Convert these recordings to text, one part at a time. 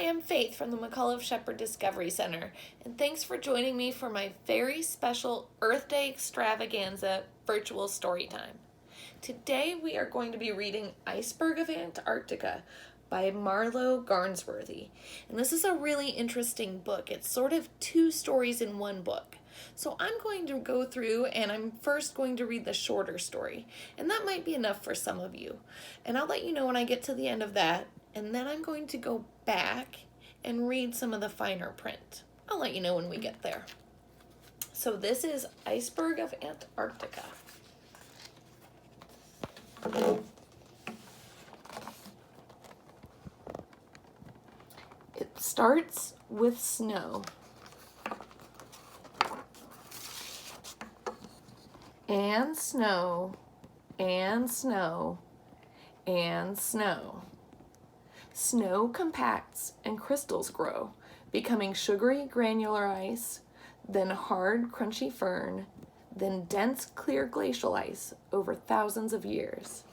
Hi, I'm Faith from the McAuliffe-Shepard Discovery Center, and thanks for joining me for my very special Earth Day Extravaganza virtual story time. Today we are going to be reading Iceberg of Antarctica by Marlo Garnsworthy, and this is a really interesting book. It's sort of two stories in one book. So I'm going to go through and I'm first going to read the shorter story, and that might be enough for some of you. And I'll let you know when I get to the end of that, and then I'm going to go back and read some of the finer print. I'll let you know when we get there. So this is Iceberg of Antarctica. It starts with snow. And snow, and snow, and snow. Snow compacts and crystals grow, becoming sugary granular ice, then hard crunchy fern, then dense clear glacial ice over thousands of years.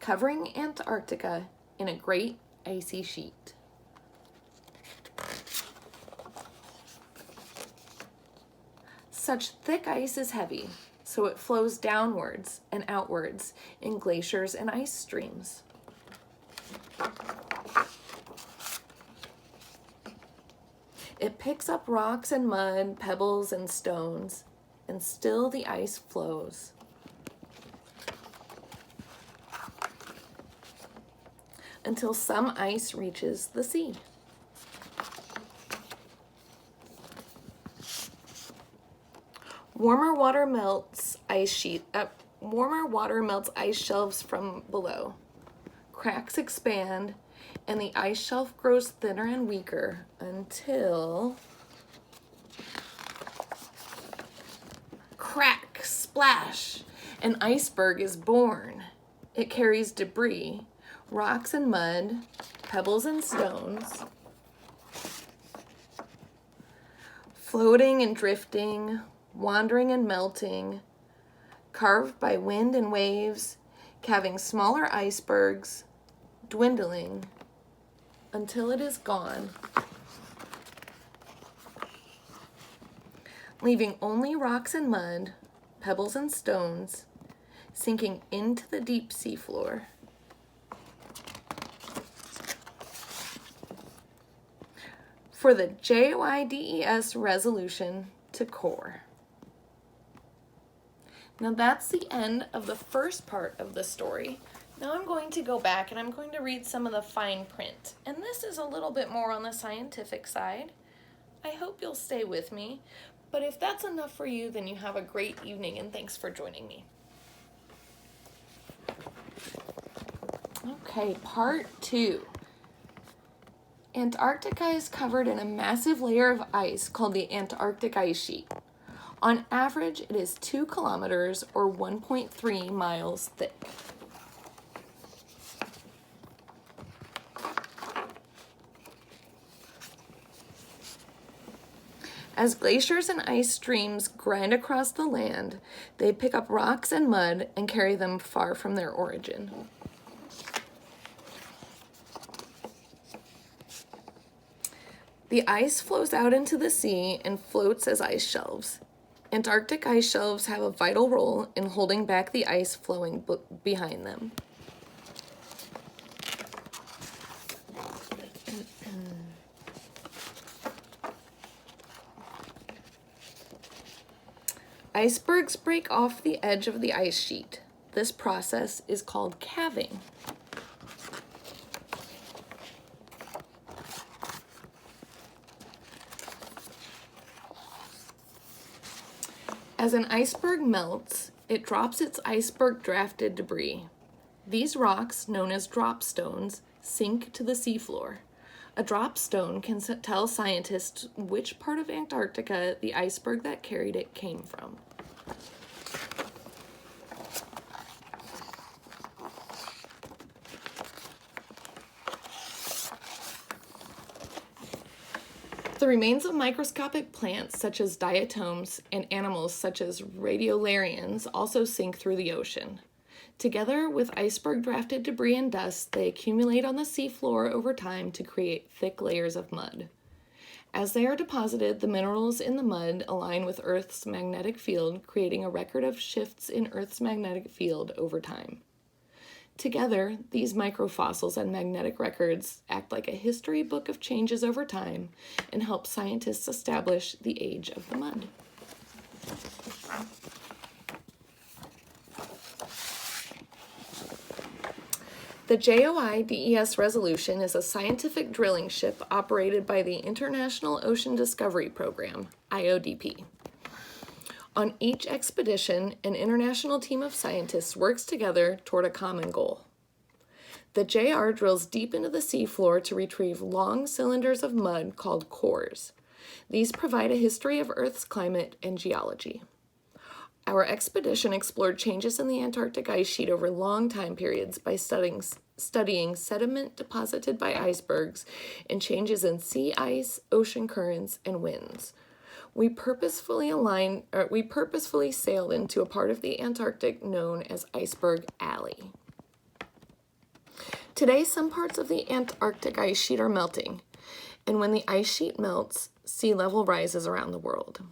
Covering Antarctica in a great icy sheet. Such thick ice is heavy, so it flows downwards and outwards in glaciers and ice streams. It picks up rocks and mud, pebbles and stones, and still the ice flows. Until some ice reaches the sea. Warmer water melts ice shelves from below. Cracks expand, and the ice shelf grows thinner and weaker until crack, splash, an iceberg is born. It carries debris, rocks and mud, pebbles and stones, floating and drifting, wandering and melting, carved by wind and waves, calving smaller icebergs, dwindling until it is gone, leaving only rocks and mud, pebbles and stones, sinking into the deep sea floor. For the JOIDES resolution to core. Now that's the end of the first part of the story. Now I'm going to go back and I'm going to read some of the fine print. And this is a little bit more on the scientific side. I hope you'll stay with me. But if that's enough for you, then you have a great evening and thanks for joining me. Okay, part 2. Antarctica is covered in a massive layer of ice called the Antarctic ice sheet. On average, it is 2 kilometers or 1.3 miles thick. As glaciers and ice streams grind across the land, they pick up rocks and mud and carry them far from their origin. The ice flows out into the sea and floats as ice shelves. Antarctic ice shelves have a vital role in holding back the ice flowing behind them. Icebergs break off the edge of the ice sheet. This process is called calving. As an iceberg melts, it drops its iceberg-drafted debris. These rocks, known as drop stones, sink to the seafloor. A drop stone can tell scientists which part of Antarctica the iceberg that carried it came from. The remains of microscopic plants such as diatoms and animals such as radiolarians also sink through the ocean. Together with iceberg-drafted debris and dust, they accumulate on the seafloor over time to create thick layers of mud. As they are deposited, the minerals in the mud align with Earth's magnetic field, creating a record of shifts in Earth's magnetic field over time. Together, these microfossils and magnetic records act like a history book of changes over time and help scientists establish the age of the mud. The JOIDES Resolution is a scientific drilling ship operated by the International Ocean Discovery Program, IODP. On each expedition, an international team of scientists works together toward a common goal. The JR drills deep into the seafloor to retrieve long cylinders of mud called cores. These provide a history of Earth's climate and geology. Our expedition explored changes in the Antarctic ice sheet over long time periods by studying sediment deposited by icebergs and changes in sea ice, ocean currents, and winds. We purposefully sailed into a part of the Antarctic known as Iceberg Alley. Today, some parts of the Antarctic ice sheet are melting, and when the ice sheet melts, sea level rises around the world.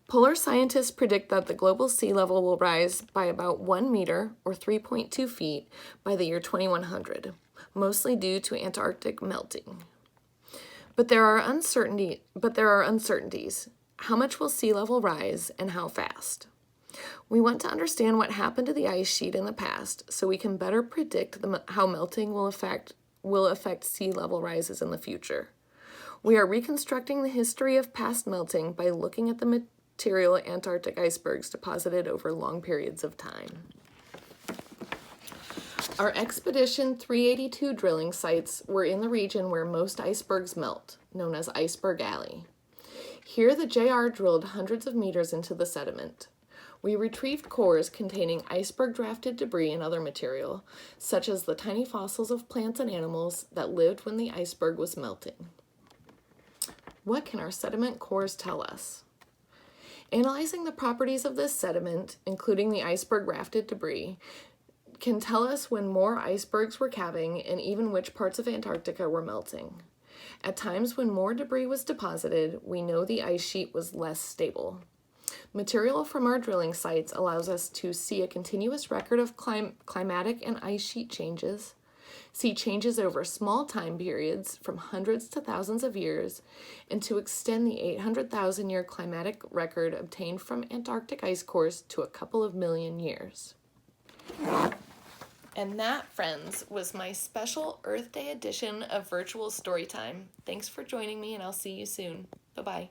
Polar scientists predict that the global sea level will rise by about 1 meter, or 3.2 feet, by the year 2100, mostly due to Antarctic melting. But there are uncertainties. How much will sea level rise, and how fast? We want to understand what happened to the ice sheet in the past, so we can better predict how melting will affect sea level rises in the future. We are reconstructing the history of past melting by looking at the material Antarctic icebergs deposited over long periods of time. Our Expedition 382 drilling sites were in the region where most icebergs melt, known as Iceberg Alley. Here, the JR drilled hundreds of meters into the sediment. We retrieved cores containing iceberg-drafted debris and other material, such as the tiny fossils of plants and animals that lived when the iceberg was melting. What can our sediment cores tell us? Analyzing the properties of this sediment, including the iceberg-rafted debris, can tell us when more icebergs were calving and even which parts of Antarctica were melting. At times when more debris was deposited, we know the ice sheet was less stable. Material from our drilling sites allows us to see a continuous record of climatic and ice sheet changes, see changes over small time periods from hundreds to thousands of years, and to extend the 800,000-year climatic record obtained from Antarctic ice cores to a couple of million years. And that, friends, was my special Earth Day edition of Virtual Storytime. Thanks for joining me, and I'll see you soon. Bye-bye.